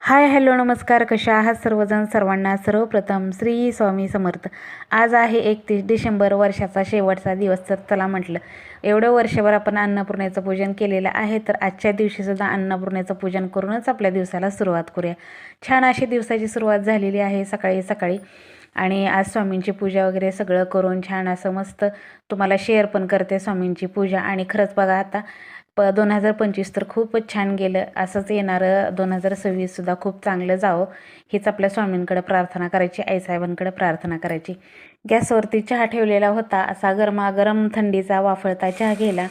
Hi hello नमस्कार, कशा आहात सर्वजण. सर्वांना सर्वप्रथम श्री स्वामी समर्थ. आज आहे 31 डिसेंबर, वर्षाचा शेवटचा दिवस. तर चला म्हटलं, एवढं वर्षभर आपण अन्नपूर्णेचं पूजन केलेलं आहे, तर आजच्या दिवशीसुद्धा अन्नपूर्णेचं पूजन करूनच आपल्या दिवसाला सुरुवात करूया. छान अशी दिवसाची सुरुवात झालेली आहे सकाळी सकाळी. आणि आज स्वामींची पूजा वगैरे सगळं करून छान असं मस्त तुम्हाला शेअर पण करते स्वामींची पूजा. आणि खरंच बघा, आता 2025 तर खूपच छान गेलं. असंच येणारं 2026सुद्धा खूप चांगलं जावं, हीच आपल्या स्वामींकडे प्रार्थना करायची, आईसाहेबांकडे प्रार्थना करायची. गॅसवरती चहा ठेवलेला होता, असा गरमागरम थंडीचा वाफळता चहा घ्यायला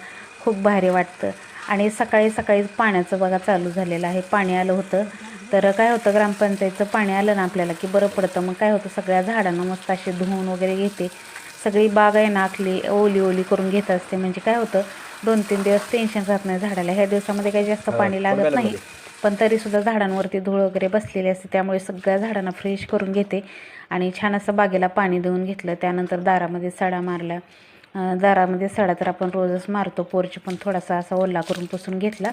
खूप भारी वाटतं. आणि सकाळी सकाळीच पाण्याचं बघा चालू झालेलं आहे, पाणी आलं होतं. तर काय होतं, ग्रामपंचायतचं पाणी आलं ना आपल्याला की बरं पडतं. मग काय होतं, सगळ्या झाडांना मस्त असे धुवून वगैरे घेते. सगळी बाग आहे ना आखली ओली ओली करून घेत असते. म्हणजे काय होतं, 2-3 दिवस टेन्शन राहत नाही झाडाला. ह्या दिवसामध्ये काही जास्त पाणी लागत नाही, पण तरीसुद्धा झाडांवरती धूळ वगैरे बसलेली असते, त्यामुळे सगळ्या झाडांना फ्रेश करून घेते. आणि छान असं बागेला पाणी देऊन घेतलं. त्यानंतर दारामध्ये सडा मारला. दारामध्ये सडा तर आपण रोजच मारतो. पोर्च पण थोडासा असा ओला करून पुसून घेतला.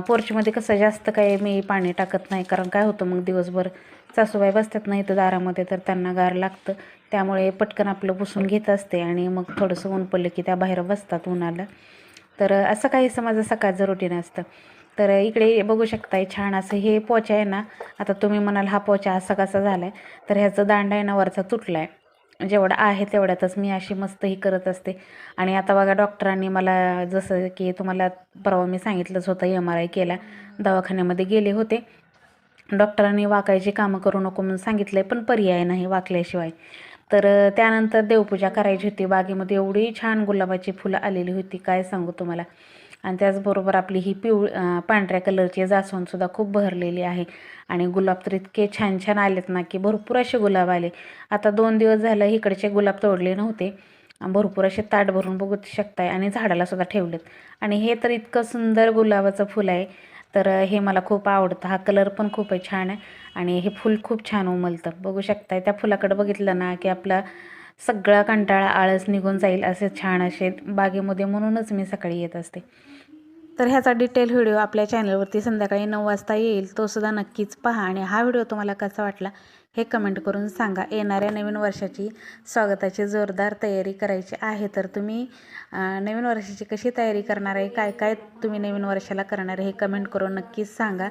पोर्चमध्ये कसं जास्त काही मी पाणी टाकत नाही, कारण काय होतं मग दिवसभर सासूबाई बसतात नाही तर दारामध्ये, तर त्यांना गार लागतं. त्यामुळे पटकन आपलं पुसून घेत असते आणि मग थोडंसं ऊन पडलं की त्या बाहेर बसतात उन्हाला. तर असं काहीसं माझं सकाळचं रुटीन असतं. तर इकडे बघू शकताय छान असं हे पोचा आहे ना. आता तुम्ही म्हणाल हा पोचा असा कसा झाला आहे, तर ह्याचं दांडा आहे ना वरचा तुटला आहे. जेवढा आहे तेवढ्यातच मी अशी मस्त ही करत असते. आणि आता बघा, डॉक्टरांनी मला जसं की तुम्हाला परवा मी सांगितलंच होतं, MRI केला, दवाखान्यामध्ये गेले होते. डॉक्टरांनी वाकायची कामं करू नको म्हणून सांगितलं आहे, पण पर्याय नाही वाकल्याशिवाय. तर त्यानंतर देवपूजा करायची होती. बागेमध्ये एवढी छान गुलाबाची फुलं आलेली होती, काय सांगू तुम्हाला. आणि त्याचबरोबर आपली ही पांढऱ्या कलरची जास्वंदसुद्धा खूप बहरलेली आहे. आणि गुलाब तर इतके छान छान आलेत ना, की भरपूर असे गुलाब आले. आता 2 दिवस झालं इकडचे गुलाब तोडले नव्हते. भरपूर असे ताट भरून बघू शकताय, आणि झाडालासुद्धा ठेवलेत. आणि हे तर इतकं सुंदर गुलाबाचं फुल आहे. तर हे मला खूप आवडतं. हा कलर पण खूप छान आहे. आणि हे फूल खूप छान उमलतं. बघू शकताय, त्या फुलाकडे बघितलं ना की आपला सगळा कंटाळा आळस निघून जाईल, असे छान असे बागेमध्ये. म्हणूनच मी सकाळी येत असते. तर ह्याचा डिटेल व्हिडिओ आपल्या चॅनलवरती संध्याकाळी 9 वाजता येईल, तोसुद्धा नक्कीच पहा. आणि हा व्हिडिओ तुम्हाला कसा वाटला हे कमेंट करून सांगा. येणाऱ्या नवीन वर्षाची स्वागताची जोरदार तयारी करायची आहे, तर तुम्ही नवीन वर्षाची कशी तयारी करणार आहे, काय काय तुम्ही नवीन वर्षाला करणार आहे, हे कमेंट करून नक्कीच सांगा.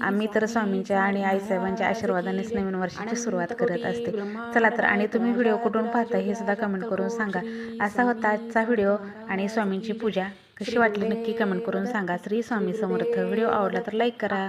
आम्ही तर स्वामींच्या आणि आईसाहेबांच्या आशीर्वादानेच नवीन वर्षाची सुरुवात करत असते. चला तर, आणि तुम्ही व्हिडिओ कुठून पाहता हे सुद्धा कमेंट करून सांगा. असा होता आजचा व्हिडिओ. आणि स्वामींची पूजा कशी वाटली नक्की कमेंट करून सांगा. श्री स्वामी समर्थ. व्हिडिओ आवडला तर लाईक करा.